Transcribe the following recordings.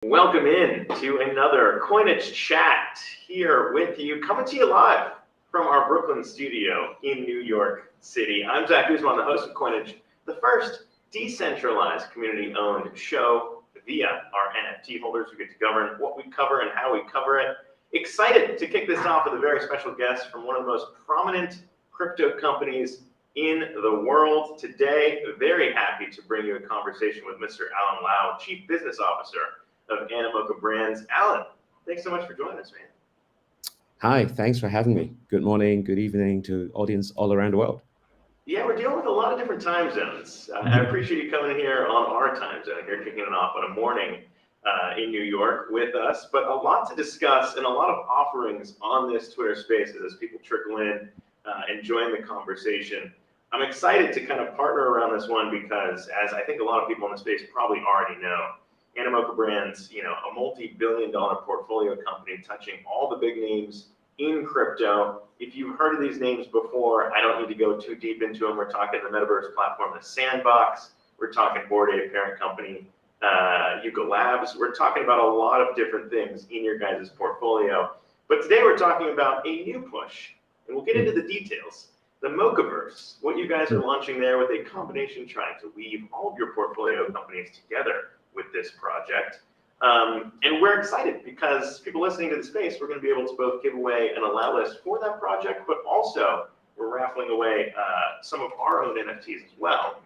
Welcome in to another Coinage Chat here with you, coming to you live from our Brooklyn studio in New York City. I'm Zach Guzman, the host of Coinage, the first decentralized community-owned show via our NFT holders who get to govern what we cover and how we cover it. Excited to kick this off with a very special guest from one of the most prominent crypto companies in the world today. Very happy to bring you a conversation with Mr. Alan Lau, Chief Business Officer of Animoca Brands. Alan, thanks so much for joining us, man. Hi, thanks for having me. Good morning, good evening to audience all around the world. Yeah, we're dealing with a lot of different time zones. I appreciate you coming here on our time zone here, kicking it off on a morning in New York with us, but a lot to discuss and a lot of offerings on this Twitter Spaces as people trickle in and join the conversation. I'm excited to kind of partner around this one because, as I think a lot of people in the space probably already know, Animoca Brands, a multi-billion-dollar portfolio company touching all the big names in crypto. If you've heard of these names before, I don't need to go too deep into them. We're talking the metaverse platform, the Sandbox. We're talking Bored Ape parent company, Yuga Labs. We're talking about a lot of different things in your guys' portfolio. But today we're talking about a new push, and we'll get into the details. The Mochaverse, what you guys are launching there with a combination trying to weave all of your portfolio companies together with this project. And we're excited because people listening to the space, we're going to be able to both give away an allow list for that project, but also we're raffling away some of our own NFTs as well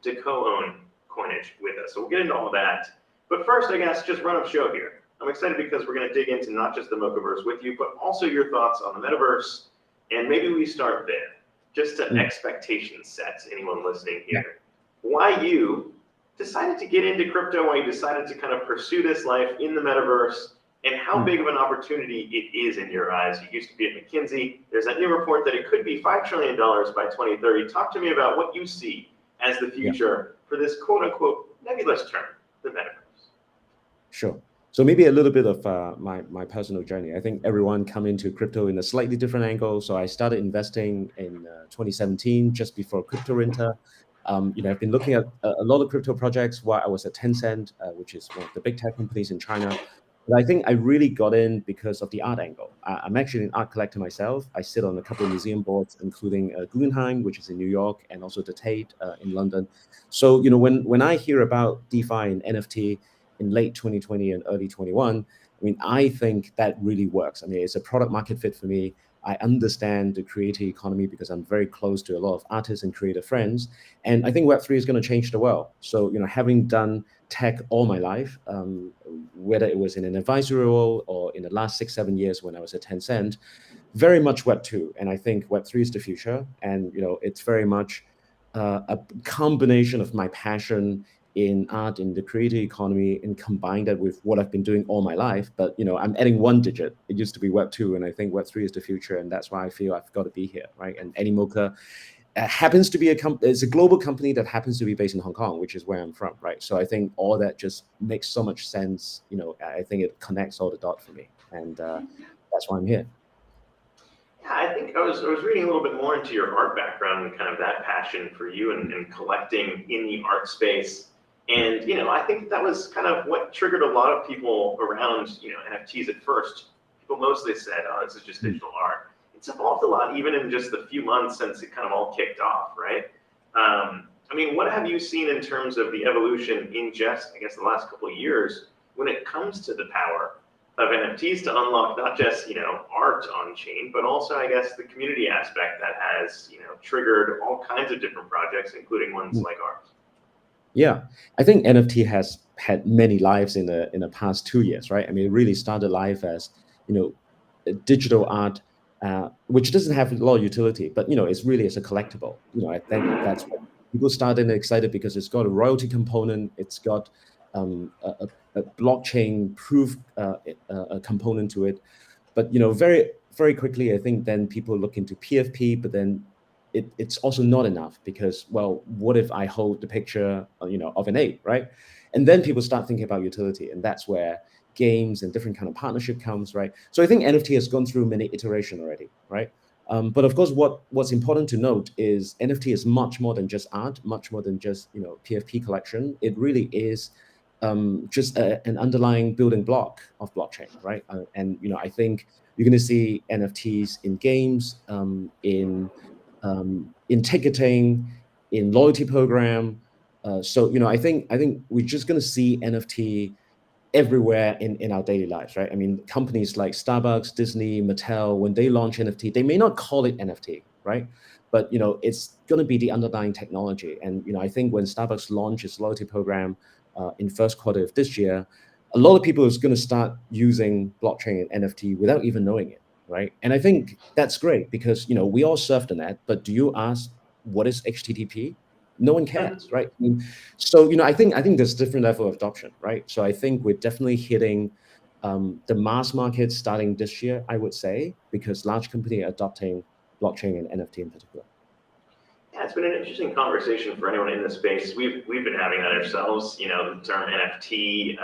to co-own Coinage with us. So we'll get into all of that. But first, I guess, just run of show here. I'm excited because we're going to dig into not just the Mochaverse with you, but also your thoughts on the metaverse. And maybe we start there, just to expectation sets, anyone listening here. Why you decided to get into crypto, why you decided to kind of pursue this life in the metaverse, and how big of an opportunity it is in your eyes. You used to be at McKinsey. There's that new report that it could be $5 trillion by 2030. Talk to me about what you see as the future for this quote-unquote nebulous term, the metaverse. Sure. So maybe a little bit of my personal journey. I think everyone come into crypto in a slightly different angle. So I started investing in 2017, just before crypto winter. I've been looking at a lot of crypto projects while I was at Tencent, which is one of the big tech companies in China. But I think I really got in because of the art angle. I'm actually an art collector myself. I sit on a couple of museum boards, including Guggenheim, which is in New York, and also the Tate in London. So, when I hear about DeFi and NFT in late 2020 and early 21, I think that really works. It's a product market fit for me. I understand the creator economy because I'm very close to a lot of artists and creator friends. And I think Web3 is going to change the world. So, having done tech all my life, whether it was in an advisory role or in the last 6-7 years when I was at Tencent, very much Web2. And I think Web3 is the future. And, it's very much a combination of my passion in art, in the creative economy, and combine that with what I've been doing all my life. But, I'm adding one digit. It used to be Web2, and I think Web3 is the future, and that's why I feel I've got to be here, right? And Animoca happens to be it's a global company that happens to be based in Hong Kong, which is where I'm from, right? So I think all that just makes so much sense. I think it connects all the dots for me, and that's why I'm here. Yeah, I think I was reading a little bit more into your art background and kind of that passion for you and collecting in the art space. And, I think that was kind of what triggered a lot of people around, NFTs at first. People mostly said, oh, this is just digital art. It's evolved a lot, even in just the few months since it kind of all kicked off, right? What have you seen in terms of the evolution in just, I guess, the last couple of years when it comes to the power of NFTs to unlock not just, art on chain, but also, I guess, the community aspect that has, triggered all kinds of different projects, including ones like ours? Yeah, I think NFT has had many lives in the past 2 years, right? It really started life as, digital art, which doesn't have a lot of utility, but, it's really as a collectible. I think that's what people started excited because it's got a royalty component. It's got a blockchain proof component to it. But, very, very quickly, I think then people look into PFP, but then it's also not enough because, well, what if I hold the picture, of an ape, right? And then people start thinking about utility, and that's where games and different kind of partnership comes, right? So I think NFT has gone through many iterations already, right? But of course, what's important to note is NFT is much more than just art, much more than just PFP collection. It really is just an underlying building block of blockchain, right? And I think you're going to see NFTs in games, in ticketing, in loyalty program. So I think we're just going to see NFT everywhere in our daily lives, right? I mean, companies like Starbucks, Disney, Mattel, when they launch NFT, they may not call it NFT, right? But it's going to be the underlying technology. And I think when Starbucks launches loyalty program in first quarter of this year, a lot of people is going to start using blockchain and NFT without even knowing it, right? And I think that's great because we all surf the net, but do you ask what is HTTP? No one cares, right? I mean, so I think there's different level of adoption, right? So I think we're definitely hitting the mass market starting this year, I would say, because large company are adopting blockchain and NFT in particular. Yeah, it's been an interesting conversation for anyone in the space. We've been having that ourselves. The term NFT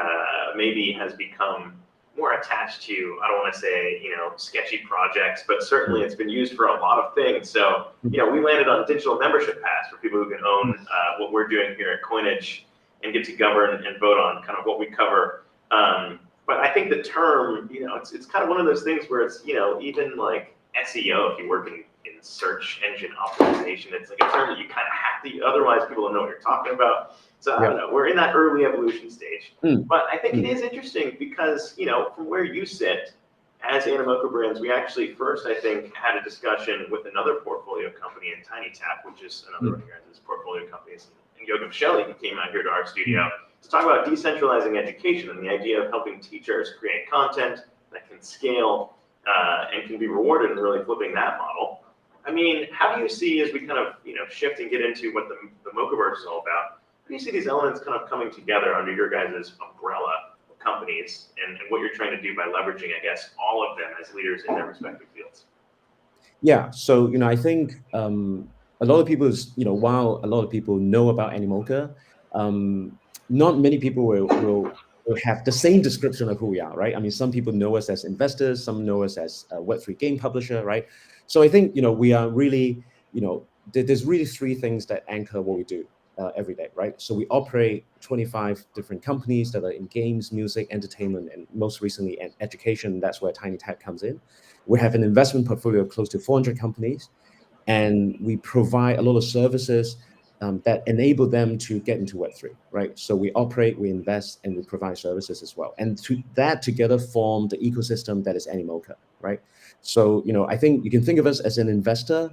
maybe has become more attached to, I don't want to say, sketchy projects, but certainly it's been used for a lot of things. So, we landed on digital membership pass for people who can own what we're doing here at Coinage and get to govern and vote on kind of what we cover. But I think the term, it's kind of one of those things where it's, even like SEO, if you work in search engine optimization, it's like a term that you kind of have to, otherwise people don't know what you're talking about. So I don't know, we're in that early evolution stage. But I think it is interesting because, from where you sit as Animoca Brands, we actually first, I think, had a discussion with another portfolio company in TinyTap, which is another one of your guys' portfolio companies. And Yogi Shelley came out here to our studio to talk about decentralizing education and the idea of helping teachers create content that can scale and can be rewarded, and really flipping that model. I mean, how do you see, as we kind of shift and get into what the Mochaverse is all about, how do you see these elements kind of coming together under your guys' umbrella of companies, and what you're trying to do by leveraging, I guess, all of them as leaders in their respective fields? Yeah, so I think a lot of people while a lot of people know about Animoca, not many people will have the same description of who we are, right? I mean, some people know us as investors, some know us as a Web3 game publisher, right? So I think we are really there's really three things that anchor what we do every day, right? So we operate 25 different companies that are in games, music, entertainment, and most recently education. That's where TinyTap comes in. We have an investment portfolio of close to 400 companies, and we provide a lot of services that enable them to get into Web3, right? So we operate, we invest, and we provide services as well. And that together form the ecosystem that is Animoca, right? So, I think you can think of us as an investor,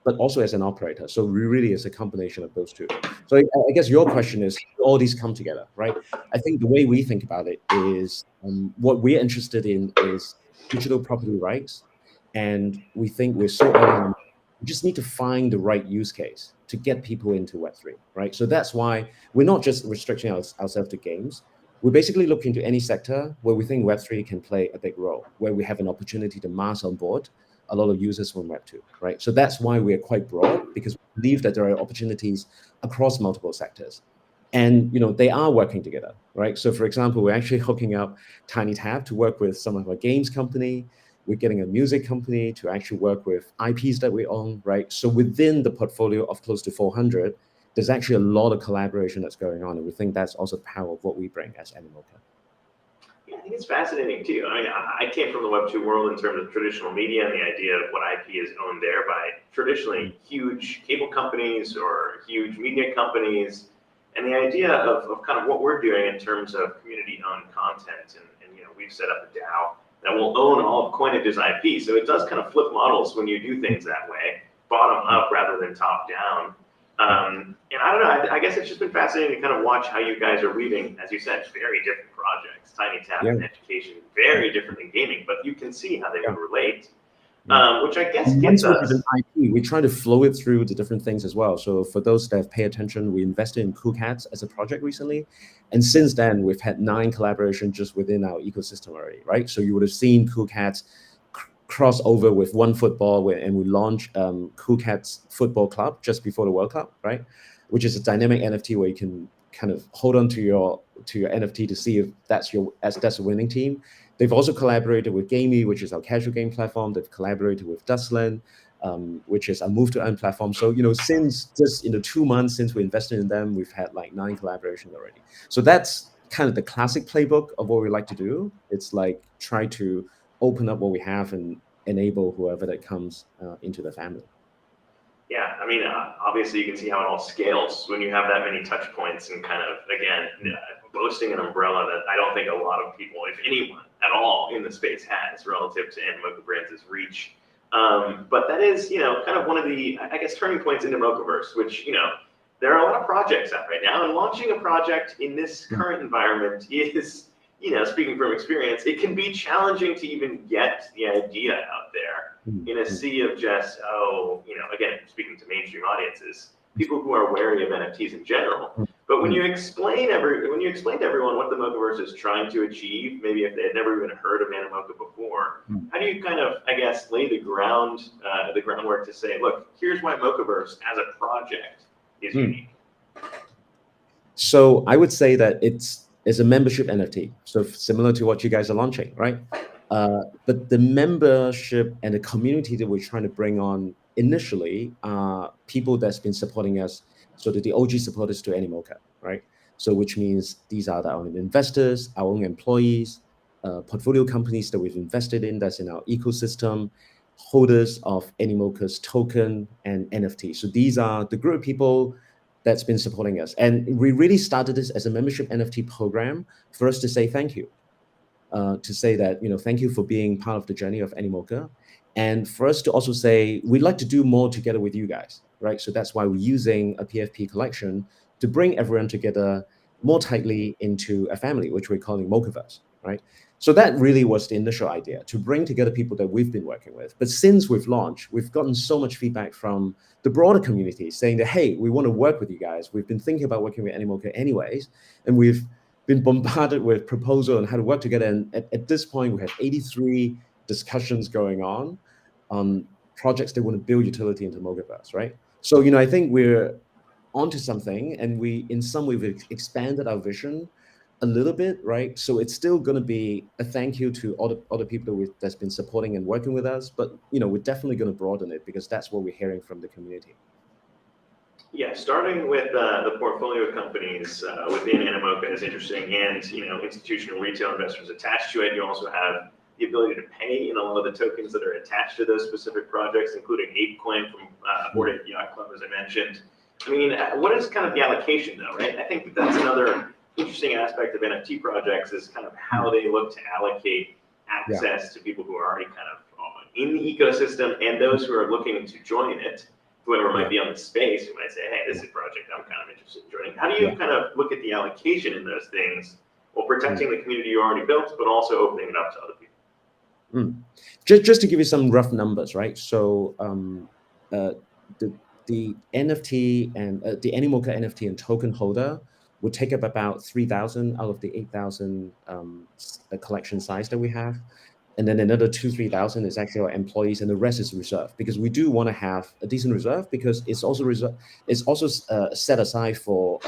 but also as an operator. So we really is a combination of those two. So I guess your question is, how do all these come together, right? I think the way we think about it is what we're interested in is digital property rights. And we think we're so early, we just need to find the right use case to get people into Web3, right? So that's why we're not just restricting ourselves to games. We're basically looking to any sector where we think Web3 can play a big role, where we have an opportunity to mass on board a lot of users from Web2, right? So that's why we're quite broad, because we believe that there are opportunities across multiple sectors. And they are working together, right? So for example, we're actually hooking up TinyTap to work with some of our games company. We're getting a music company to actually work with IPs that we own, right? So within the portfolio of close to 400, there's actually a lot of collaboration that's going on, and we think that's also the power of what we bring as Animoca. Yeah, I think it's fascinating too. I mean, I came from the Web2 world in terms of traditional media and the idea of what IP is owned there by traditionally huge cable companies or huge media companies, and the idea of kind of what we're doing in terms of community-owned content. And we've set up a DAO that will own all of Coinage's IP. So it does kind of flip models when you do things that way, bottom up rather than top down. And I don't know, I guess it's just been fascinating to kind of watch how you guys are weaving, as you said, very different projects. TinyTap and education, very different than gaming, but you can see how they would relate, which I guess gets us. IP, we try to flow it through the different things as well. So for those that pay attention, we invested in Cool Cats as a project recently. And since then, we've had 9 collaborations just within our ecosystem already, right? So you would have seen Cool Cats cross over with OneFootball, and we launched Cool Cats Football Club just before the World Cup, right? Which is a dynamic NFT where you can kind of hold on to your NFT to see if that's a winning team. They've also collaborated with Gamey, which is our casual game platform. They've collaborated with Dustland, which is a move to earn platform. So since just 2 months since we invested in them, we've had like 9 collaborations already. So that's kind of the classic playbook of what we like to do. It's like try to open up what we have and enable whoever that comes into the family. Yeah, I mean, obviously you can see how it all scales when you have that many touch points and kind of, again, boasting an umbrella that I don't think a lot of people, if anyone at all in the space has relative to Animoca Brands' reach. But that is, kind of one of the, I guess, turning points into Mochaverse, which, there are a lot of projects out right now, and launching a project in this current environment is, speaking from experience, it can be challenging to even get the idea out there in a sea of just, again, speaking to mainstream audiences, people who are wary of NFTs in general. But when you explain to everyone what the Mochaverse is trying to achieve, maybe if they had never even heard of Animoca before, how do you kind of, I guess, lay the groundwork to say, look, here's why Mochaverse as a project is unique? So I would say that it's a membership NFT, so similar to what you guys are launching, right? But the membership and the community that we're trying to bring on initially are people that's been supporting us, so that the OG supporters to Animoca, right? So which means these are our own investors, our own employees, portfolio companies that we've invested in that's in our ecosystem, holders of Animoca's token and NFT. So these are the group of people that's been supporting us. And we really started this as a membership NFT program for us to say thank you. To say that, thank you for being part of the journey of Animoca. And for us to also say, we'd like to do more together with you guys, right? So that's why we're using a PFP collection to bring everyone together more tightly into a family, which we're calling Mochaverse, right? So that really was the initial idea, to bring together people that we've been working with. But since we've launched, we've gotten so much feedback from the broader community saying that, hey, we want to work with you guys. We've been thinking about working with Animoca anyways, and we've been bombarded with proposal on how to work together. And at this point, we have 83 discussions going on projects that want to build utility into Mochaverse, right? So, I think we're onto something, and in some way, we've expanded our vision a little bit, right? So it's still going to be a thank you to all the other people that's been supporting and working with us, but we're definitely going to broaden it because that's what we're hearing from the community. Yeah, starting with the portfolio companies within Animoca is interesting, and institutional retail investors attached to it. You also have the ability to pay in a lot of the tokens that are attached to those specific projects, including ApeCoin from Bored Ape Yacht Club, as I mentioned. I mean, what is kind of the allocation, though, right? I think that's another interesting aspect of NFT projects is kind of how they look to allocate access to people who are already kind of in the ecosystem and those who are looking to join it. Whoever might be on the space who might say, hey, this is a project I'm kind of interested in joining. How do you kind of look at the allocation in those things while protecting the community you already built, but also opening it up to other people? Just to give you some rough numbers, right? So the NFT and the Animoca NFT and token holder would take up about 3,000 out of the 8,000 collection size that we have. And then another 2,000-3,000 is actually our employees, and the rest is reserve, because we do want to have a decent reserve, because it's also set aside for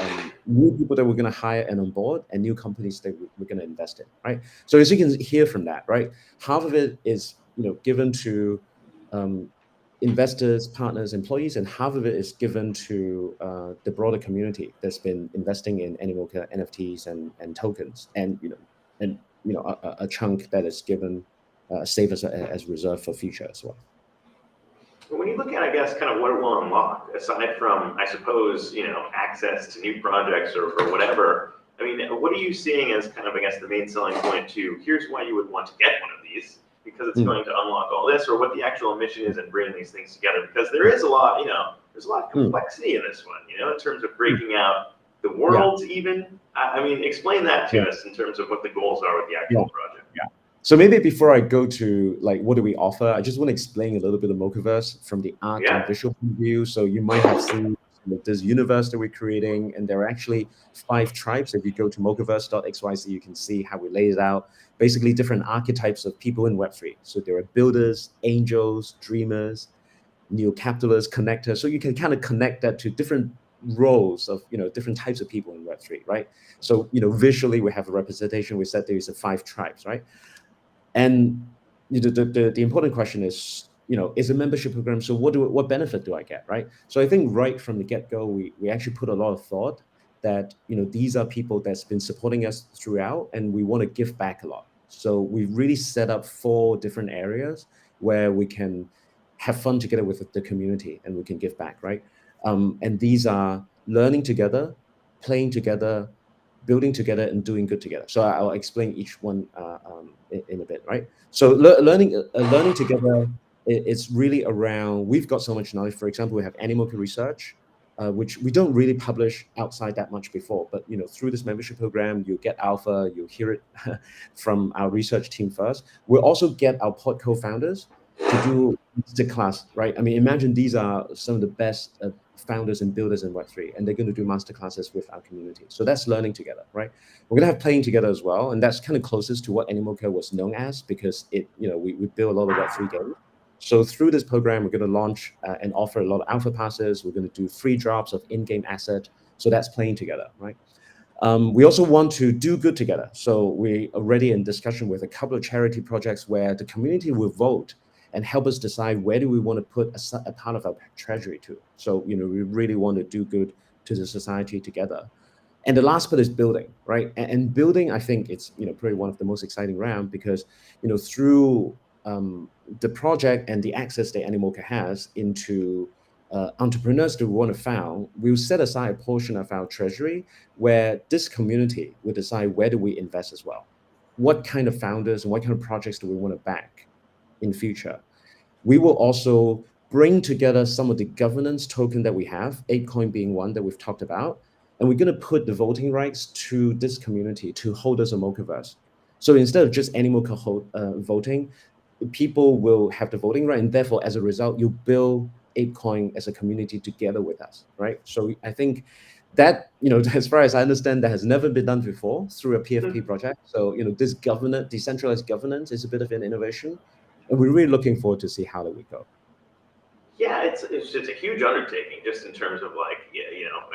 new people that we're going to hire and on board, and new companies that we're going to invest in, right? So as you can hear from that, right, half of it is given to investors, partners, employees, and half of it is given to the broader community that's been investing in Animoca NFTs and tokens, and a chunk that is given save as reserve for future as well. When you look at, I guess, kind of what it will unlock, aside from, I suppose, access to new projects or whatever, I mean, what are you seeing as kind of, I guess, the main selling point to here's why you would want to get one of these, because it's going to unlock all this, or what the actual mission is in bringing these things together? Because there is a lot, there's a lot of complexity in this one, in terms of breaking out the worlds even. I mean, explain that to us in terms of what the goals are with the actual project. So maybe before I go to what do we offer, I just want to explain a little bit of Mochaverse from the art and visual point of view. So you might have seen this universe that we're creating, and there are actually 5 tribes. If you go to mochaverse.xyz, you can see how we lay it out. Basically, different archetypes of people in Web3. So there are builders, angels, dreamers, neo-capitalists, connectors. So you can kind of connect that to different roles of different types of people in Web3, right? So visually we have a representation. We said there is 5 tribes, right? And the important question is, is a membership program, so what benefit do I get, right? So I think right from the get-go, we actually put a lot of thought that, these are people that's been supporting us throughout, and we want to give back a lot. So we've really set up 4 different areas where we can have fun together with the community and we can give back, right? And these are learning together, playing together, building together, and doing good together. So I'll explain each one in a bit, right? So learning together, it's really around, we've got so much knowledge. For example, we have Animoca research, which we don't really publish outside that much before, but through this membership program, you get alpha, you hear it from our research team first. We'll also get our pod co-founders to do masterclass, right? I mean, imagine these are some of the best founders and builders in Web3, and they're going to do masterclasses with our community. So that's learning together, right? We're going to have playing together as well, and that's kind of closest to what Animoca was known as, because we build a lot of Web3 games. So through this program, we're going to launch and offer a lot of alpha passes. We're going to do free drops of in-game asset. So that's playing together, right? We also want to do good together. So we're already in discussion with a couple of charity projects where the community will vote and help us decide where do we want to put a part of our treasury to. So, we really want to do good to the society together. And the last part is building, right? And building, I think it's, probably one of the most exciting round, because, through the project and the access that Animoca has into entrepreneurs that we want to found, we'll set aside a portion of our treasury where this community will decide where do we invest as well. What kind of founders and what kind of projects do we want to back in future? We will also bring together some of the governance token that we have, ApeCoin being one that we've talked about, and we're going to put the voting rights to this community, to holders of Mochaverse. So instead of just Animoca voting, people will have the voting right, and therefore, as a result, you build ApeCoin as a community together with us, right? So I think that, as far as I understand, that has never been done before through a PFP project. So, this decentralized governance is a bit of an innovation, and we're really looking forward to see how that we go. Yeah, it's a huge undertaking, just in terms of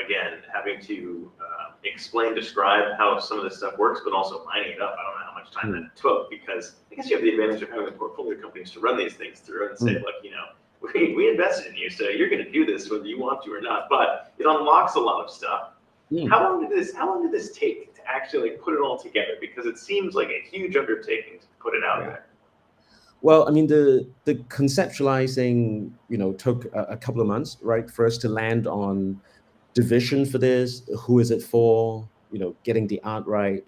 again, having to describe how some of this stuff works, but also lining it up. I don't know how much time that took, because I guess you have the advantage of having the portfolio companies to run these things through and say, look, we invested in you, so you're going to do this whether you want to or not. But it unlocks a lot of stuff. How long did this take to actually put it all together? Because it seems like a huge undertaking to put it out there. Well, I mean, the conceptualizing, took a couple of months, right, for us to land on the vision for this. Who is it for? Getting the art right.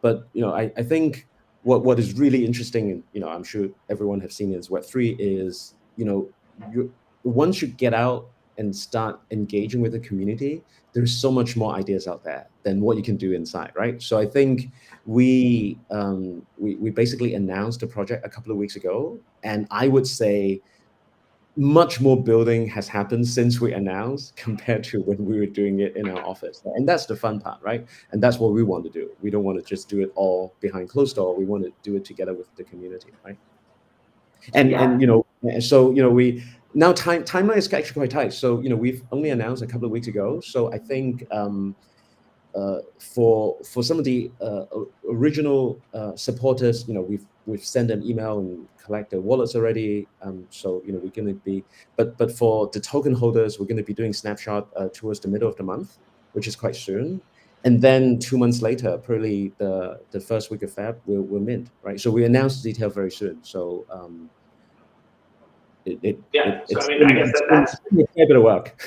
But I think what is really interesting, and I'm sure everyone have seen it as Web3, is once you get out and start engaging with the community, there's so much more ideas out there than what you can do inside, right? So I think we basically announced the project a couple of weeks ago, and I would say much more building has happened since we announced compared to when we were doing it in our office. And that's the fun part, right? And that's what we want to do. We don't want to just do it all behind closed door. We want to do it together with the community, right? And so we now timeline is actually quite tight. So we've only announced a couple of weeks ago. So I think for some of the original supporters, we've sent them email and collect their wallets already. So we're going to be, but for the token holders, we're going to be doing snapshot towards the middle of the month, which is quite soon. And then 2 months later, probably the first week of Feb, we'll mint, right? So we announced the detail very soon. So I guess that's a bit of work.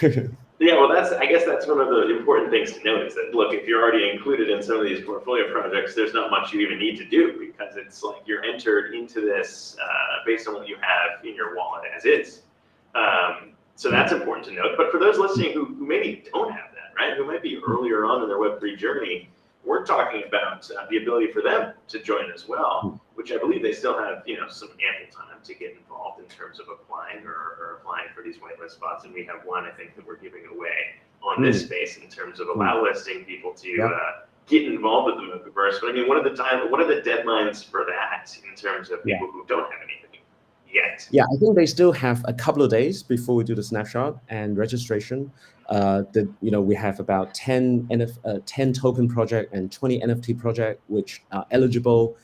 Yeah, well, I guess that's one of the important things to note, is that, look, if you're already included in some of these portfolio projects, there's not much you even need to do, because it's like you're entered into this based on what you have in your wallet as is. So that's important to note. But for those listening who maybe don't have that, right, who might be earlier on in their Web3 journey, we're talking about the ability for them to join as well, which I believe they still have, some ample time to get involved in terms of applying or applying for these whitelist spots. And we have one, I think, that we're giving away on this space in terms of listing people to get involved with the Mochaverse. But I mean, what are the deadlines for that in terms of people who don't have anything yet? Yeah, I think they still have a couple of days before we do the snapshot and registration. We have about 10 token project and 20 NFT project which are eligible.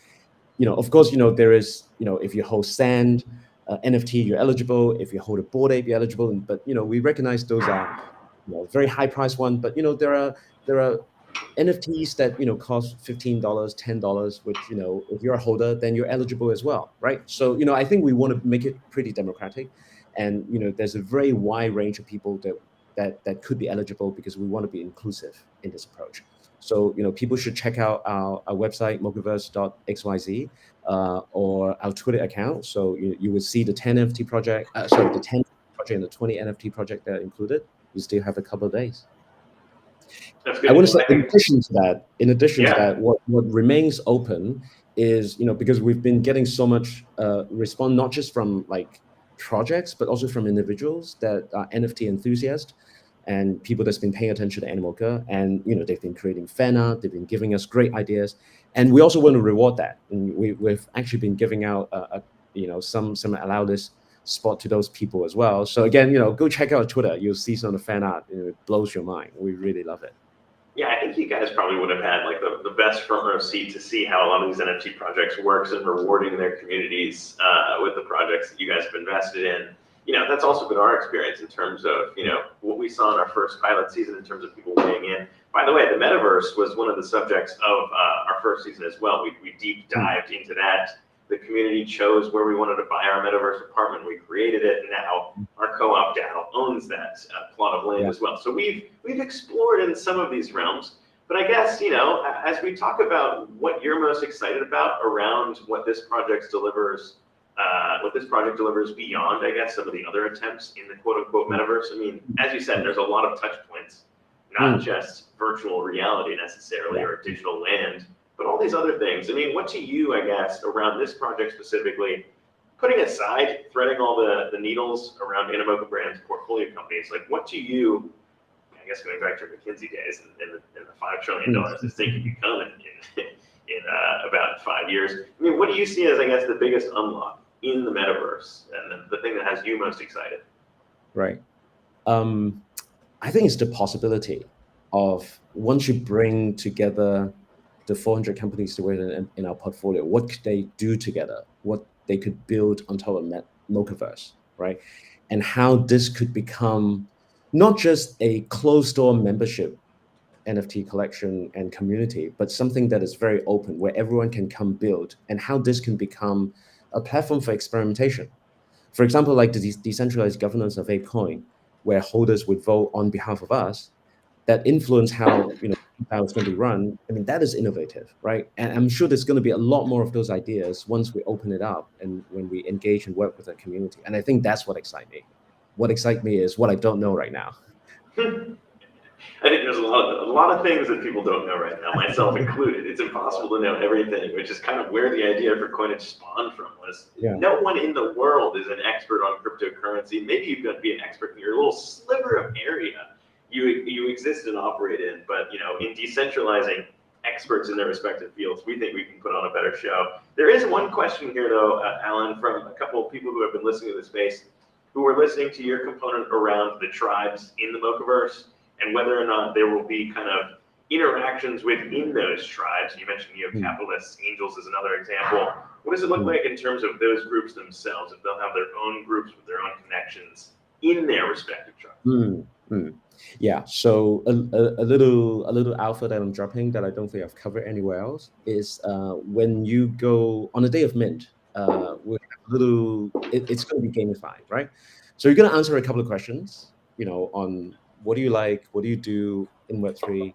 Of course, there is, if you hold Sand NFT, you're eligible. If you hold a Bored Ape, you're eligible. But we recognize those are very high price one, but there are NFTs that cost $15, $10, which if you're a holder, then you're eligible as well, right? So I think we want to make it pretty democratic, and there's a very wide range of people that could be eligible, because we want to be inclusive in this approach. So people should check out our website, mochaverse.xyz, or our Twitter account. So you will see the 10 NFT project, the 10 project and the 20 NFT project that are included. You still have a couple of days. That's good. I want to say, I think, in addition to yeah. that, what remains open is, because we've been getting so much response, not just from like projects, but also from individuals that are NFT enthusiasts and people that's been paying attention to Animoca, and they've been creating fan art, they've been giving us great ideas, and we also want to reward that. And we've actually been giving out some allow this spot to those people as well. So again, go check out Twitter. You'll see some of the fan art. It blows your mind. We really love it. Yeah, I think you guys probably would have had like the best front row seat to see how a lot of these NFT projects works and rewarding their communities with the projects that you guys have invested in. That's also been our experience in terms of, what we saw in our first pilot season in terms of people weighing in. By the way, the metaverse was one of the subjects of our first season as well. We deep dived into that. The community chose where we wanted to buy our metaverse apartment. We created it, and now our co-op DAO owns that plot of land as well. So we've explored in some of these realms. But I guess, as we talk about what you're most excited about around what this project delivers beyond, I guess, some of the other attempts in the quote-unquote metaverse. I mean, as you said, there's a lot of touch points, not just virtual reality necessarily or digital land, but all these other things. I mean, what to you, I guess, around this project specifically, putting aside threading all the needles around Animoca Brand's portfolio companies, like what to you, I guess going back to McKinsey days and the $5 trillion this thing could become in about 5 years. I mean, what do you see as, I guess, the biggest unlock in the metaverse and the thing that has you most excited? Right. I think it's the possibility of, once you bring together the 400 companies together in our portfolio, what could they do together? What they could build on top of Mochaverse, right? And how this could become not just a closed-door membership NFT collection and community, but something that is very open, where everyone can come build, and how this can become a platform for experimentation. For example, like the decentralized governance of ApeCoin, where holders would vote on behalf of us, that influence how how it's going to be run. I mean, that is innovative, right? And I'm sure there's going to be a lot more of those ideas once we open it up and when we engage and work with the community. And I think that's what excites me. What excites me is what I don't know right now. I think there's a lot of things that people don't know right now, myself included. It's impossible to know everything, which is kind of where the idea for Coinage spawned from. No one in the world is an expert on cryptocurrency. Maybe you've got to be an expert in your little sliver of area you exist and operate in, but in decentralizing experts in their respective fields, we think we can put on a better show. There is one question here, though, Alan, from a couple of people who have been listening to the space, who were listening to your component around the tribes in the Mochaverse, and whether or not there will be kind of interactions within those tribes. You mentioned capitalists, angels is another example. What does it look like in terms of those groups themselves, if they'll have their own groups with their own connections in their respective tribes? Yeah, so a little alpha that I'm dropping that I don't think I've covered anywhere else is when you go on the day of mint, it's going to be gamified, right? So you're going to answer a couple of questions, on what do you like, what do you do in Web3,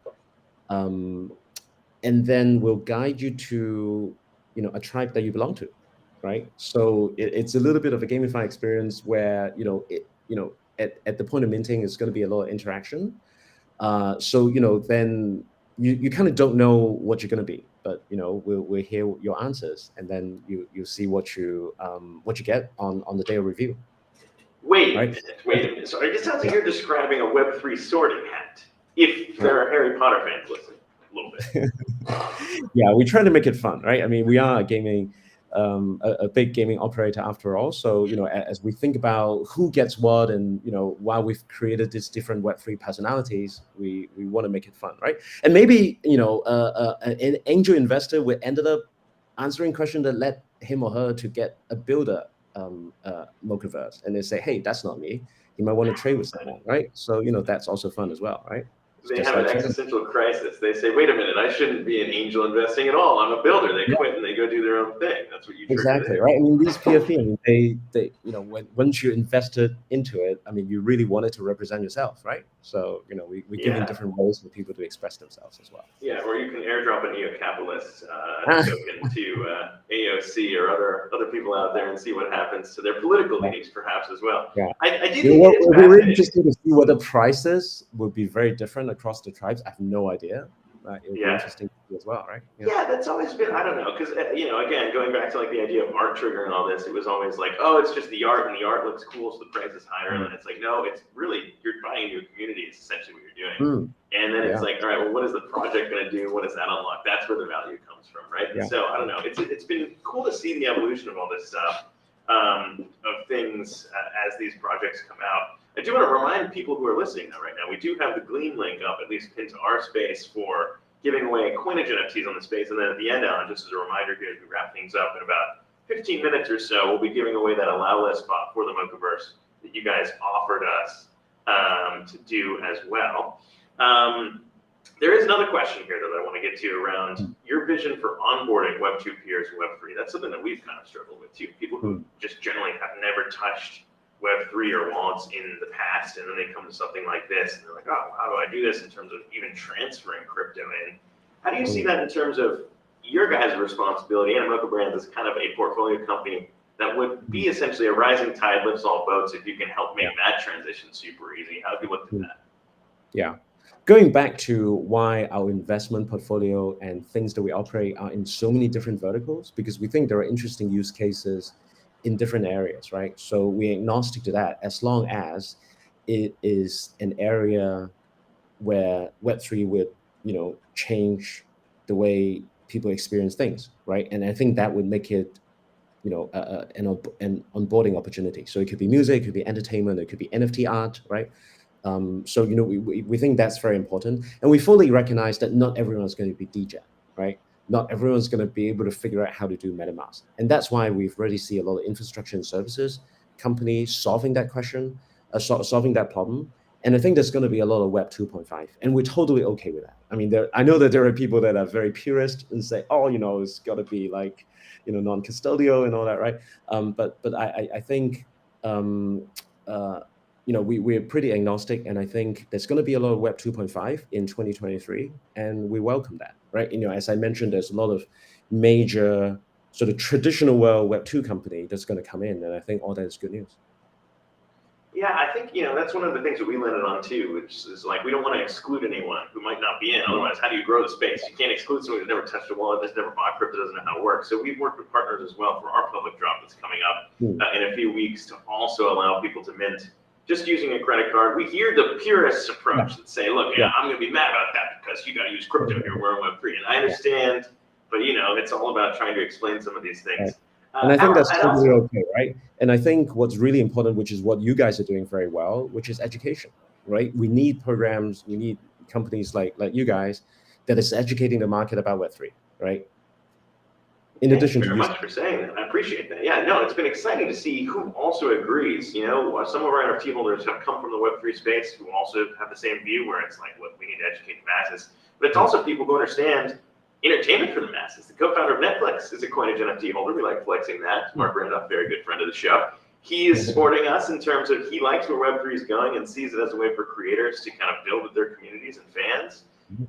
and then we'll guide you to a tribe that you belong to, right? So it's a little bit of a gamified experience where at the point of minting, it's going to be a lot of interaction. So then you kind of don't know what you're going to be, but we'll hear your answers, and then you see what you get on the day of review. Wait a minute. So it sounds like you're describing a Web3 sorting hat. If there are Harry Potter fans listening, a little bit. Yeah, we try to make it fun, right? I mean, we are a big gaming operator after all. So, as we think about who gets what, and, while we've created these different Web3 personalities, we want to make it fun, right? And maybe, an angel investor would ended up answering question that led him or her to get a builder Mochaverse, and they say, hey, that's not me. he might want to trade with someone, right? So, that's also fun as well, right? It's They just have an like trading. existential crisis. They say, wait a minute, I shouldn't be an angel investing at all. I'm a builder. They Yeah, quit and they go do their own thing. That's what you trigger exactly, there. right? I mean, these PFP, I mean, they, once you invested into it, I mean, you really want it to represent yourself, right? So, we're giving Yeah. different ways for people to express themselves as well. Yeah, or you can airdrop a neo-capitalist Ah, token to AOC or other people out there and see what happens to their political yeah, leanings, perhaps as well. yeah. I do You know think what? it is We'll be really fascinating. interested to see what the prices would be very different across the tribes. I have no idea. It would be Yeah. interesting to see as well, right? Yeah, that's always been, I don't know, because, again, going back to like the idea of art trigger and all this, it was always like, oh, it's just the art and the art looks cool, so the price is higher. And then it's like, no, it's really, you're buying into a community, is essentially what you're doing. Mm, And then it's yeah, like, all right, well, what is the project going to do? What does that unlock? That's where the value comes from, right? And yeah. so, I don't know, it's been cool to see the evolution of all this stuff, of things as these projects come out. I do want to remind people who are listening now, right now, we do have the Gleam link up, at least pinned to our space, for giving away Coinage NFTs on the space. And then at the end, Alan, just as a reminder here, as we wrap things up in about 15 minutes or so, we'll be giving away that allow list spot for the Mochaverse that you guys offered us to do as well. There is another question here that I want to get to around your vision for onboarding Web2 peers and Web3. That's something that we've kind of struggled with too. People who just generally have never touched Web3 or wallets in the past, and then they come to something like this, and they're like, oh, how do I do this in terms of even transferring crypto in? How do you see that in terms of your guys' responsibility? Animoca Brands is kind of a portfolio company that would be essentially a rising tide lifts all boats if you can help make that transition super easy. How do you look at that? Yeah. Going back to why our investment portfolio and things that we operate are in so many different verticals, because we think there are interesting use cases in different areas, right? So we're agnostic to that as long as it is an area where Web3 would, change the way people experience things, right? And I think that would make it, an onboarding opportunity. So it could be music, it could be entertainment, it could be NFT art, right? So, we think that's very important. And we fully recognize that not everyone's going to be DJ, right? Not everyone's going to be able to figure out how to do MetaMask. And that's why we've already see a lot of infrastructure and services companies solving that question, solving that problem. And I think there's going to be a lot of Web 2.5, and we're totally okay with that. I mean, I know that there are people that are very purist and say, oh, it's got to be like, non-custodial and all that, right? But I think, we're pretty agnostic, and I think there's going to be a lot of Web 2.5 in 2023, and we welcome that, right? As I mentioned, there's a lot of major sort of traditional world Web 2 company that's going to come in, and I think all that is good news. Yeah, I think, that's one of the things that we landed on too, which is like, we don't want to exclude anyone who might not be in. Otherwise, how do you grow the space? You can't exclude someone who's never touched a wallet, that's never bought crypto, doesn't know how it works. So we've worked with partners as well for our public drop that's coming up in a few weeks to also allow people to mint just using a credit card. We hear the purists approach that say, look, I'm going to be mad about that because you got to use crypto here, we're in Web3. And I understand, but it's all about trying to explain some of these things. And I think that's totally okay, right? And I think what's really important, which is what you guys are doing very well, which is education, right? We need programs, we need companies like you guys that is educating the market about Web3, right? In addition to very much for saying that. I appreciate that. Yeah, no, it's been exciting to see who also agrees. Some of our NFT holders have come from the Web3 space who also have the same view where it's like, look, we need to educate the masses. But it's also people who understand entertainment for the masses. The co-founder of Netflix is a Coinage NFT holder. We like flexing that. Mark Randolph, very good friend of the show. He is supporting us in terms of he likes where Web3 is going and sees it as a way for creators to kind of build with their communities and fans.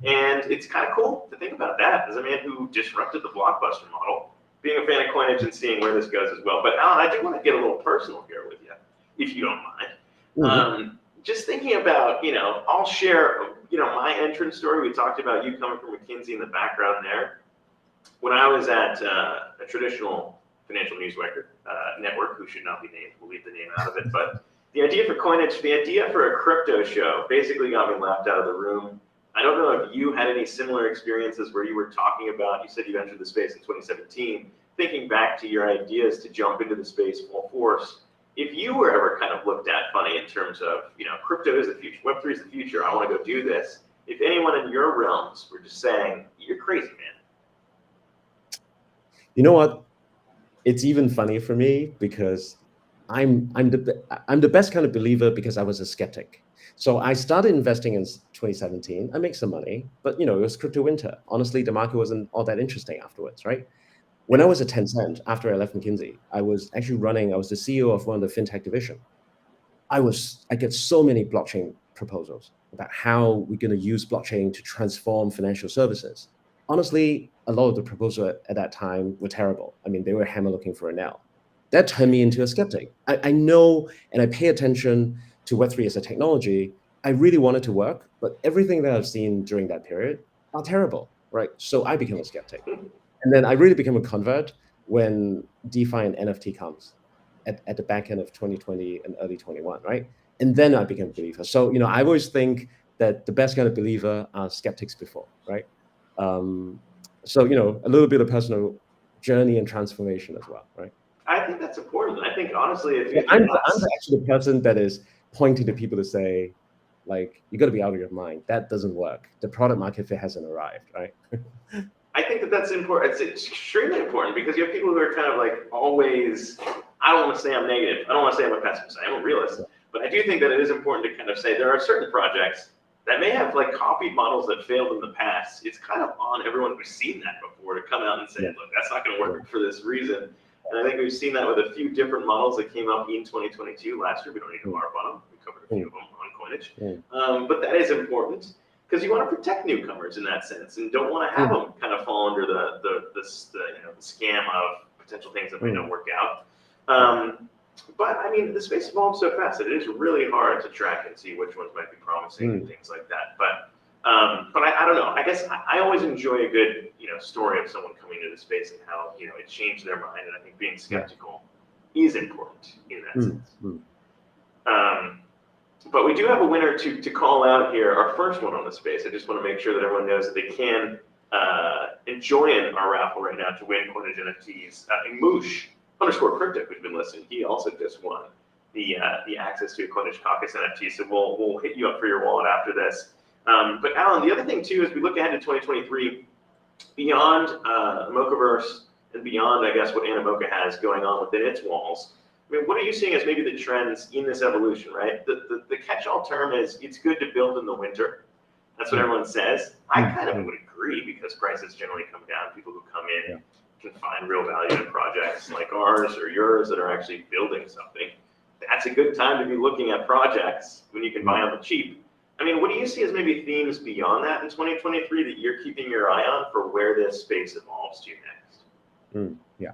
And it's kind of cool to think about that as a man who disrupted the Blockbuster model, being a fan of Coinage and seeing where this goes as well. But Alan, I do want to get a little personal here with you, if you don't mind. Just thinking about, I'll share, my entrance story. We talked about you coming from McKinsey in the background there. When I was at a traditional financial news network, who should not be named, we'll leave the name out of it, but the idea for Coinage, the idea for a crypto show basically got me laughed out of the room. I don't know if you had any similar experiences where you were talking about, you said you entered the space in 2017, thinking back to your ideas to jump into the space full force. If you were ever kind of looked at funny in terms of, crypto is the future, Web3 is the future, I want to go do this. If anyone in your realms were just saying, you're crazy, man. You know what? It's even funny for me because I'm the best kind of believer because I was a skeptic. So I started investing in 2017. I make some money, but it was crypto winter. Honestly, the market wasn't all that interesting afterwards, right? When I was at Tencent, after I left McKinsey, I was the CEO of one of the fintech division. I get so many blockchain proposals about how we're going to use blockchain to transform financial services. Honestly, a lot of the proposals at that time were terrible. I mean, they were hammer looking for a nail. That turned me into a skeptic. I know and I pay attention to Web3 as a technology. I really want it to work, but everything that I've seen during that period are terrible, right? So I became a skeptic. And then I really became a convert when DeFi and NFT comes at the back end of 2020 and early 21, right? And then I became a believer. So, I always think that the best kind of believer are skeptics before, right? So, a little bit of personal journey and transformation as well, right? I think that's important. I think honestly, So if you're not, I'm actually the person that is pointing to people to say, like, you got to be out of your mind. That doesn't work. The product market fit hasn't arrived, right? I think that's important. It's extremely important because you have people who are kind of like always. I don't want to say I'm negative. I don't want to say I'm a pessimist. I am a realist. But I do think that it is important to kind of say there are certain projects that may have like copied models that failed in the past. It's kind of on everyone who's seen that before to come out and say, look, that's not going to work for this reason. And I think we've seen that with a few different models that came up in 2022 last year. We don't need to harp on them. We covered a few of them on Coinage. But that is important because you want to protect newcomers in that sense and don't want to have them kind of fall under the scam of potential things that may not work out. But I mean, the space evolves so fast that it is really hard to track and see which ones might be promising and things like that. But I don't know. I guess I always enjoy a good story of someone coming into the space and how it changed their mind. And I think being skeptical is important in that sense. But we do have a winner to call out here. Our first one on the space. I just want to make sure that everyone knows that they can join our raffle right now to win Coinage NFTs. Moosh_crypto, who's been listening, he also just won the access to a Coinage Caucus NFT. So we'll hit you up for your wallet after this. But Alan, the other thing too is we look ahead to 2023, beyond Mochaverse and beyond, I guess, what Animoca has going on within its walls. I mean, what are you seeing as maybe the trends in this evolution, right? The catch-all term is it's good to build in the winter. That's what everyone says. I kind of would agree because prices generally come down. People who come in can find real value in projects like ours or yours that are actually building something. That's a good time to be looking at projects when you can buy on the cheap. I mean, what do you see as maybe themes beyond that in 2023 that you're keeping your eye on for where this space evolves to next? Yeah.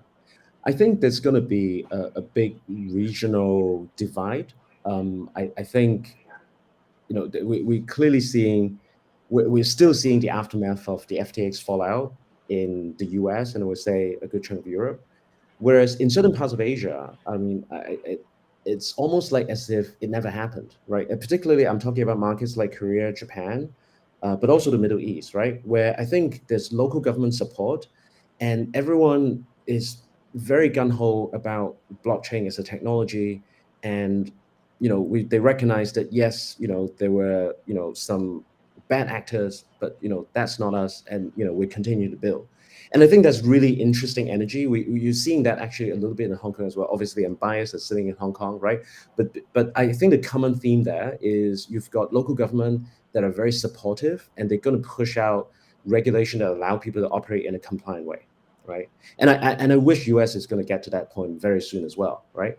I think there's going to be a big regional divide. I think, we're clearly we're still seeing the aftermath of the FTX fallout in the US and I would say a good chunk of Europe. Whereas in certain parts of Asia, I mean, it's almost like as if it never happened, right? And particularly, I'm talking about markets like Korea, Japan, but also the Middle East, right? Where I think there's local government support and everyone is very gung-ho about blockchain as a technology. And, they recognize that, yes, there were, some bad actors, but, that's not us. And, we continue to build. And I think that's really interesting energy. You're seeing that actually a little bit in Hong Kong as well. Obviously, I'm biased as sitting in Hong Kong, right? But I think the common theme there is you've got local government that are very supportive, and they're going to push out regulation that allow people to operate in a compliant way, right? And I wish US is going to get to that point very soon as well, right?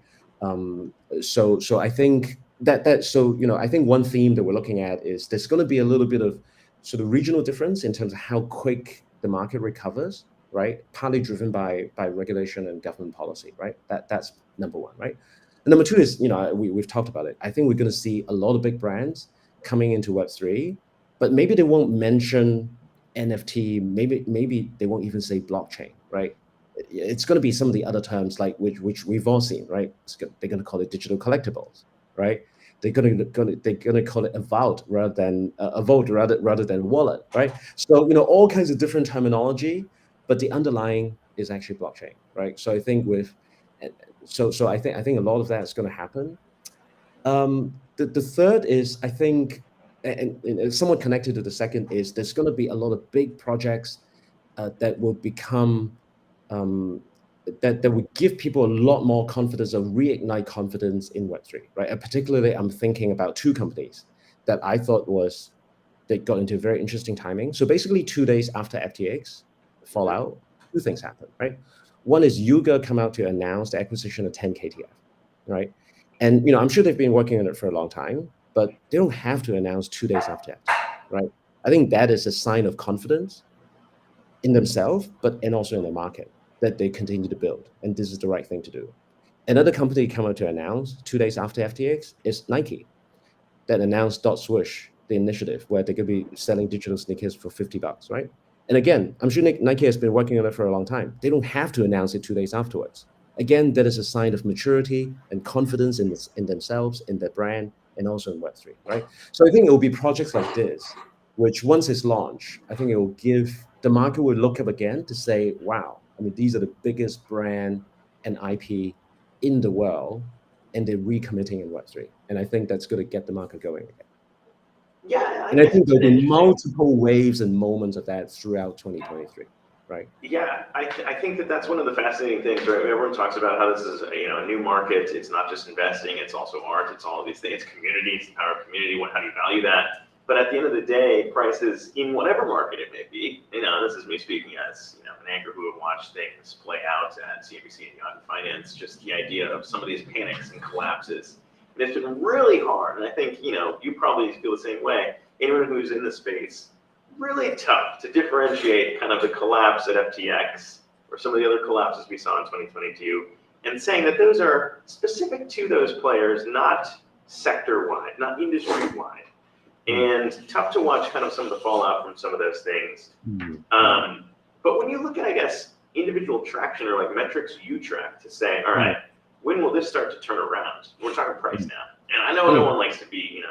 So I think I think one theme that we're looking at is there's going to be a little bit of sort of regional difference in terms of how quick the market recovers, right? Partly driven by regulation and government policy, right? That's number one, right? And number two is, we've talked about it. I think we're going to see a lot of big brands coming into Web3, but maybe they won't mention NFT. Maybe they won't even say blockchain, right? It's going to be some of the other terms like which we've all seen, right? They're going to call it digital collectibles, right? They're going to call it a vault rather than rather than wallet, right? So all kinds of different terminology, but the underlying is actually blockchain, right? So I think I think a lot of that is going to happen. The third is I think, and somewhat connected to the second is there's going to be a lot of big projects that will become that would give people a lot more confidence or reignite confidence in Web3, right? And particularly, I'm thinking about two companies that I thought they got into very interesting timing. So basically, 2 days after FTX fallout, two things happened, right? One is Yuga come out to announce the acquisition of 10 KTF, right? And I'm sure they've been working on it for a long time, but they don't have to announce 2 days after FTX, right? I think that is a sign of confidence in themselves, and also in the market that they continue to build, and this is the right thing to do. Another company come out to announce 2 days after FTX is Nike, that announced Dot Swoosh, the initiative where they could be selling digital sneakers for $50, right? And again, I'm sure Nike has been working on it for a long time. They don't have to announce it 2 days afterwards. Again, that is a sign of maturity and confidence in themselves, in their brand, and also in Web3, right? So I think it will be projects like this, which once it's launched, I think it will give the market will look up again to say, wow, I mean, these are the biggest brand and IP in the world, and they're recommitting in Web3. And I think that's going to get the market going again. Yeah, And I guess think it's there'll an be interesting. multiple waves and moments of that throughout 2023, right? Yeah, I think that that's one of the fascinating things, right? Everyone talks about how this is a new market. It's not just investing; it's also art. It's all of these things. It's community. It's the power of community. How do you value that? But at the end of the day, prices in whatever market it may be. This is me speaking as an anchor who have watched things play out at CNBC and Yahoo Finance. Just the idea of some of these panics and collapses. And it's been really hard. And I think you probably feel the same way. Anyone who's in the space, really tough to differentiate kind of the collapse at FTX or some of the other collapses we saw in 2022, and saying that those are specific to those players, not sector-wide, not industry-wide. And tough to watch kind of some of the fallout from some of those things. But when you look at, I guess, individual traction or like metrics you track to say, all right, when will this start to turn around? We're talking price now. And I know no one likes to be,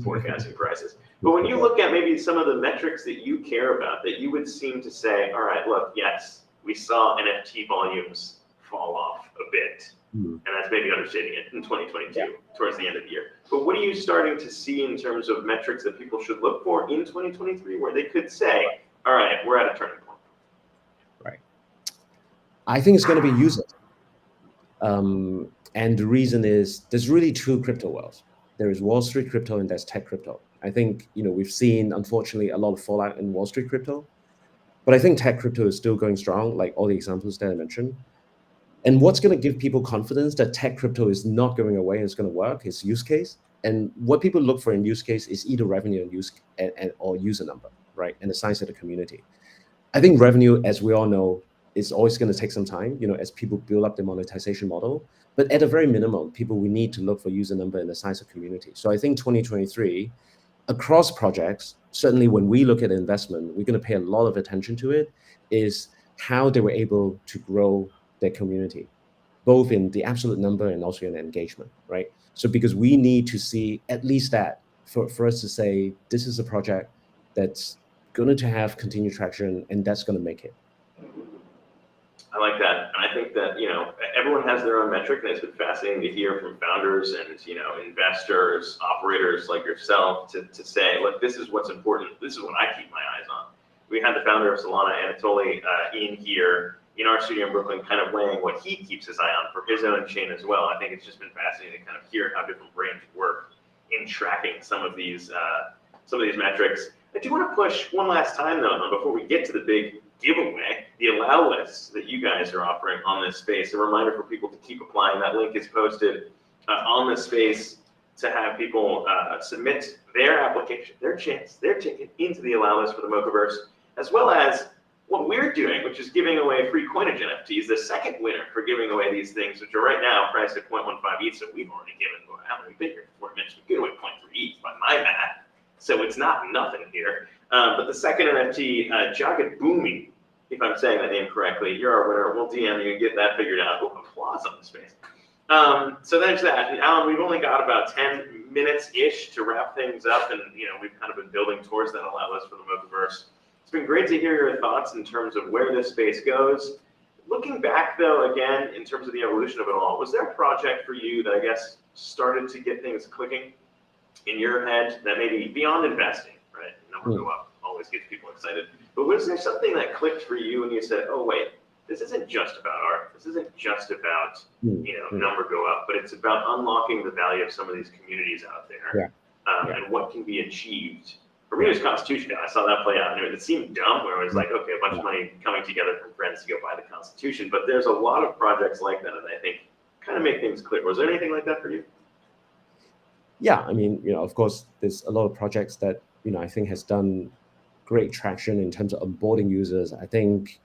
forecasting prices. But when you look at maybe some of the metrics that you care about, that you would seem to say, all right, look, yes, we saw NFT volumes fall off a bit. And that's maybe understating it in 2022, towards the end of the year. But what are you starting to see in terms of metrics that people should look for in 2023 where they could say, all right, we're at a turning point? Right. I think it's going to be users. And the reason is there's really two crypto worlds. There is Wall Street crypto and there's tech crypto. I think, we've seen, unfortunately, a lot of fallout in Wall Street crypto. But I think tech crypto is still going strong, like all the examples that I mentioned. And what's going to give people confidence that tech crypto is not going away and it's going to work is use case. And what people look for in use case is either revenue or user number, right? And the size of the community. I think revenue, as we all know, is always going to take some time, as people build up the monetization model. But at a very minimum, we need to look for user number and the size of community. So I think 2023, across projects, certainly when we look at investment, we're going to pay a lot of attention to it, is how they were able to grow their community, both in the absolute number and also in engagement, right? So because we need to see at least that for us to say, this is a project that's going to have continued traction and that's going to make it. I like that. And I think that, everyone has their own metric, and it's been fascinating to hear from founders and, investors, operators like yourself to say, look, this is what's important. This is what I keep my eyes on. We had the founder of Solana, Anatoly, in here in our studio in Brooklyn, kind of weighing what he keeps his eye on for his own chain as well. I think it's just been fascinating to kind of hear how different brains work in tracking some of these metrics. I do want to push one last time, though, before we get to the big giveaway, the allow lists that you guys are offering on this space. A reminder for people to keep applying. That link is posted on the space to have people submit their application, their chance, their ticket into the allow list for the Mochaverse, as well as what we're doing, which is giving away free Coinage NFTs, the second winner for giving away these things, which are right now priced at 0.15 ETH. So we've already given away, how many bigger? Before I mentioned, we give away 0.3 ETH by my math. So it's not nothing here. But the second NFT, Jagged Boomy, if I'm saying that name correctly, you're our winner. We'll DM you and get that figured out. Oh, applause on the space. So there's that. And Alan, we've only got about 10 minutes-ish to wrap things up. And, we've kind of been building towards that allow list for the Mochaverse. It's been great to hear your thoughts in terms of where this space goes. Looking back, though, again, in terms of the evolution of it all, was there a project for you that I guess started to get things clicking in your head that maybe beyond investing, right? Number go up always gets people excited. But was there something that clicked for you and you said, oh, wait, this isn't just about art. This isn't just about, Mm, number go up, but it's about unlocking the value of some of these communities out there, and what can be achieved. For me, it was Constitution Day. I saw that play out. And it seemed dumb, where it was like, okay, a bunch of money coming together from friends to go buy the Constitution. But there's a lot of projects like that that I think kind of make things clear. Was there anything like that for you? Yeah, I mean, of course, there's a lot of projects that, I think has done great traction in terms of onboarding users. I think,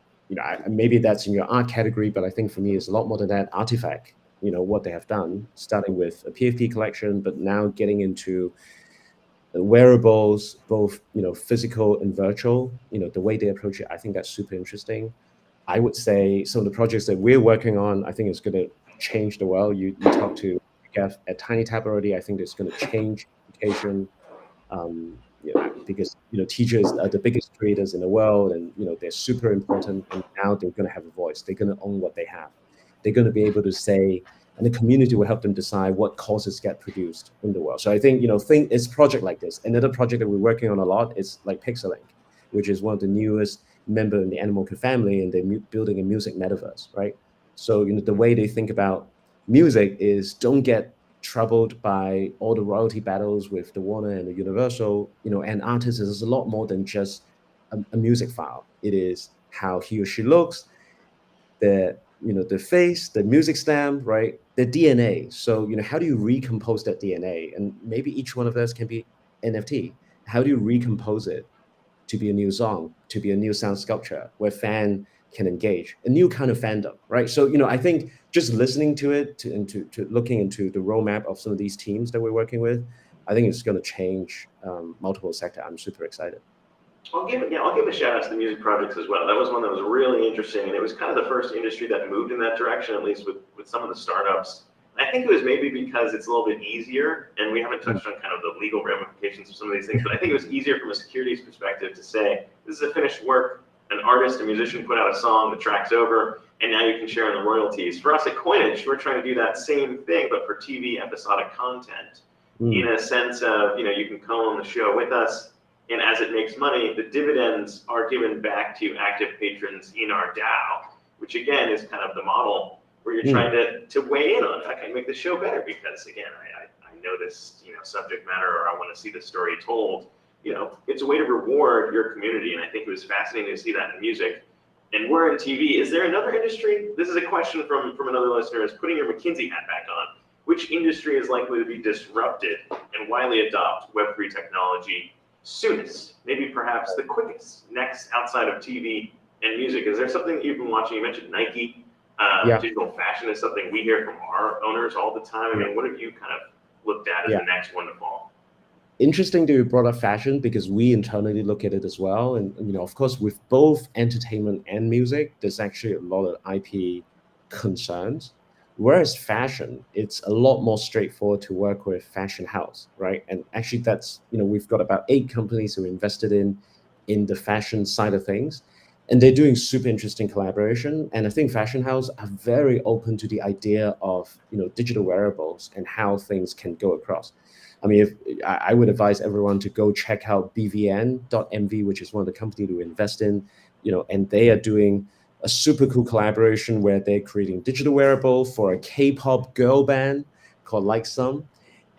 maybe that's in your art category, but I think for me, it's a lot more than that. Artifact, what they have done, starting with a PFP collection, but now getting into wearables, both, physical and virtual, the way they approach it, I think that's super interesting. I would say some of the projects that we're working on, I think it's going to change the world. You talk to Jeff at TinyTap already. I think it's going to change education, because teachers are the biggest creators in the world, and they're super important. And now they're going to have a voice. They're going to own what they have. They're going to be able to say, and the community will help them decide what courses get produced in the world. So I think think it's a project like this. Another project that we're working on a lot is like Pixelink, which is one of the newest member in the Animoca family, and they're building a music metaverse, right? So the way they think about music is don't get troubled by all the royalty battles with the Warner and the Universal. An artist is a lot more than just a music file. It is how he or she looks, the face, the music stamp, right? The DNA. So how do you recompose that DNA? And maybe each one of those can be NFT. How do you recompose it to be a new song, to be a new sound sculpture where fan can engage, a new kind of fandom, right? So, I think just listening to it and to looking into the roadmap of some of these teams that we're working with, I think it's going to change multiple sectors. I'm super excited. I'll give a shout out to the music projects as well. That was one that was really interesting, and it was kind of the first industry that moved in that direction, at least with some of the startups. I think it was maybe because it's a little bit easier, and we haven't touched on kind of the legal ramifications of some of these things, but I think it was easier from a securities perspective to say, this is a finished work, an artist, a musician put out a song, the track's over, and now you can share in the royalties. For us at Coinage, we're trying to do that same thing, but for TV episodic content, in a sense of, you can come on the show with us, and as it makes money, the dividends are given back to active patrons in our DAO, which again is kind of the model where you're trying to weigh in on how can I make the show better, because again, I know this subject matter, or I want to see the story told. It's a way to reward your community, and I think it was fascinating to see that in music. And we're in TV. Is there another industry? This is a question from another listener. Is putting your McKinsey hat back on. Which industry is likely to be disrupted and widely adopt Web3 technology soonest, maybe perhaps the quickest, next outside of TV and music? Is there something you've been watching? You mentioned Nike. Digital fashion is something we hear from our owners all the time. I mean, what have you kind of looked at as the next one to fall? Interesting that you brought up fashion, because we internally look at it as well. And of course, with both entertainment and music, there's actually a lot of IP concerns. Whereas fashion, it's a lot more straightforward to work with fashion house, right? And actually that's, we've got about 8 companies who invested in the fashion side of things, and they're doing super interesting collaboration. And I think fashion house are very open to the idea of, digital wearables and how things can go across. I mean, if I would advise everyone to go check out bvn.mv, which is one of the companies to invest in, and they are doing a super cool collaboration where they're creating digital wearable for a K-pop girl band called Like Some.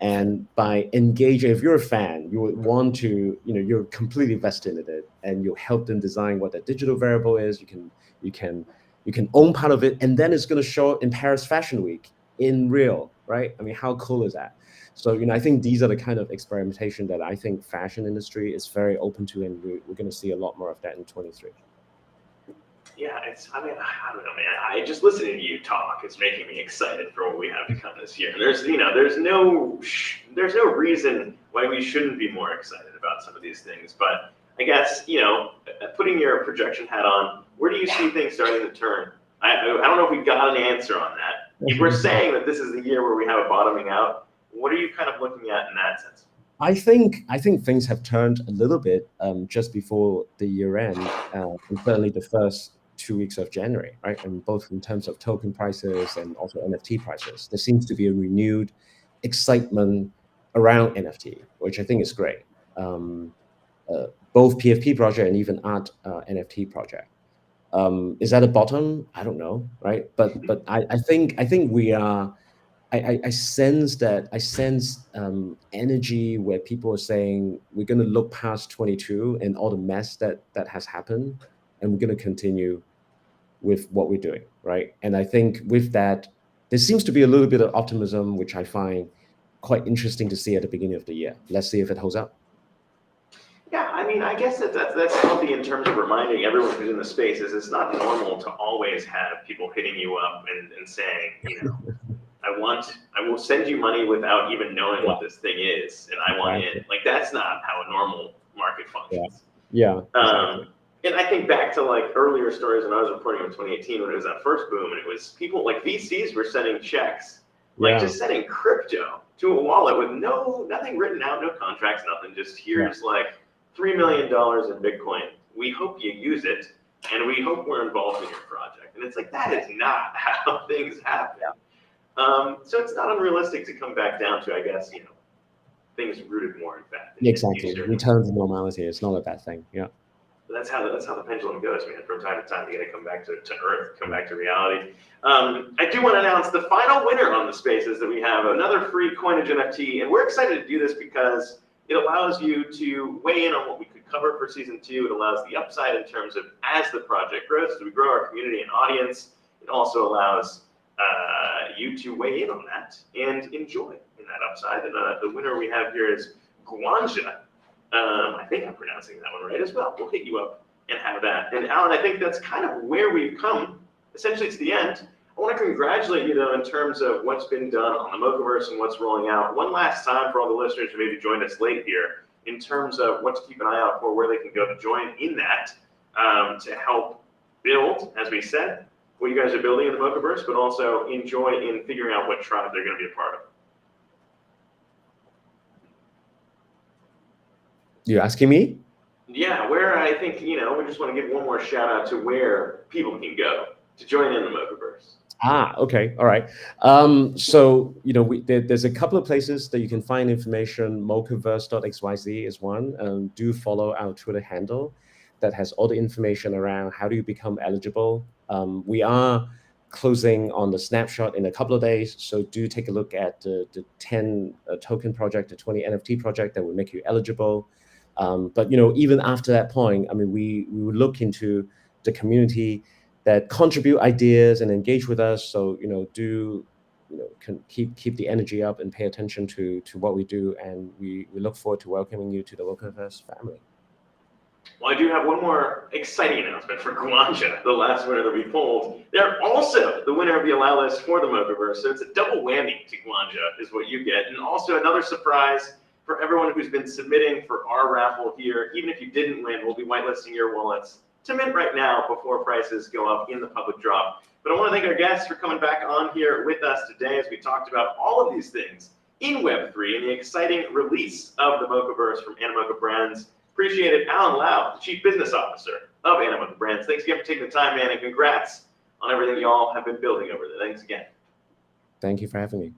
And by engaging, if you're a fan, you would want to, you're completely vested in it, and you'll help them design what that digital wearable is. You can own part of it, and then it's going to show up in Paris Fashion Week in real, right? I mean, how cool is that? So, I think these are the kind of experimentation that I think fashion industry is very open to, and we're going to see a lot more of that in 23. Yeah, I don't know, man. I just listening to you talk, it's making me excited for what we have to come this year. And there's no reason why we shouldn't be more excited about some of these things. But I guess, putting your projection hat on, where do you see things starting to turn? I don't know if we got an answer on that. If we're saying that this is the year where we have a bottoming out, what are you kind of looking at in that sense? I think things have turned a little bit just before the year end, and certainly the first 2 weeks of January, right? And both in terms of token prices and also NFT prices, there seems to be a renewed excitement around NFT, which I think is great. Both PFP project and even art NFT project. Is that a bottom? I don't know, right? But I think we are. I sense that energy where people are saying we're going to look past 22 and all the mess that has happened, and we're going to continue with what we're doing, right? And I think with that, there seems to be a little bit of optimism, which I find quite interesting to see at the beginning of the year. Let's see if it holds up. Yeah, I mean, I guess that's healthy in terms of reminding everyone who's in the space is it's not normal to always have people hitting you up and saying, I will send you money without even knowing what this thing is, and I want in. Like, that's not how a normal market functions. Yeah. Exactly. And I think back to like earlier stories when I was reporting in 2018 when it was that first boom, and it was people like VCs were sending checks, like just sending crypto to a wallet with nothing written out, no contracts, nothing. Just here's like $3 million in Bitcoin. We hope you use it, and we hope we're involved in your project. And it's like, that is not how things happen. So it's not unrealistic to come back down to, I guess, things rooted more in fact. Exactly. Return to normality. It's not a bad thing. Yeah. That's how the pendulum goes, man. From time to time, you got to come back to earth, come back to reality. I do want to announce the final winner on the spaces that we have another free Coinage NFT, and we're excited to do this because it allows you to weigh in on what we could cover for season 2. It allows the upside in terms of as the project grows, as we grow our community and audience. It also allows you to weigh in on that and enjoy in that upside. And the winner we have here is Guanja. I think I'm pronouncing that one right as well. We'll hit you up and have that. And Alan, I think that's kind of where we've come. Essentially, it's the end. I want to congratulate you, though, in terms of what's been done on the Mochaverse and what's rolling out. One last time for all the listeners who maybe joined us late here, in terms of what to keep an eye out for, where they can go to join in that to help build, as we said, what you guys are building in the Mochaverse, but also enjoy in figuring out what tribe they're going to be a part of. You asking me? Yeah, where I think, we just want to give one more shout out to where people can go to join in the Mochaverse. Okay. All right. So, there's a couple of places that you can find information. Mochaverse.xyz is one. Do follow our Twitter handle that has all the information around how do you become eligible. We are closing on the snapshot in a couple of days, so do take a look at the 10 token project, the 20 NFT project that will make you eligible. But even after that point, I mean, we will look into the community that contribute ideas and engage with us. So can keep the energy up and pay attention to what we do, and we look forward to welcoming you to the Mochaverse family. Well, I do have one more exciting announcement for Guanja, the last winner that we pulled. They're also the winner of the allow list for the Mochaverse, so it's a double whammy to Guanja is what you get, and also another surprise for everyone who's been submitting for our raffle here. Even if you didn't win, we'll be whitelisting your wallets to mint right now before prices go up in the public drop. But I want to thank our guests for coming back on here with us today as we talked about all of these things in Web3 and the exciting release of the Mochaverse from Animoca Brands. Appreciate it. Alan Lau, the Chief Business Officer of Animoca Brands. Thanks again for taking the time, man, and congrats on everything you all have been building over there. Thanks again. Thank you for having me.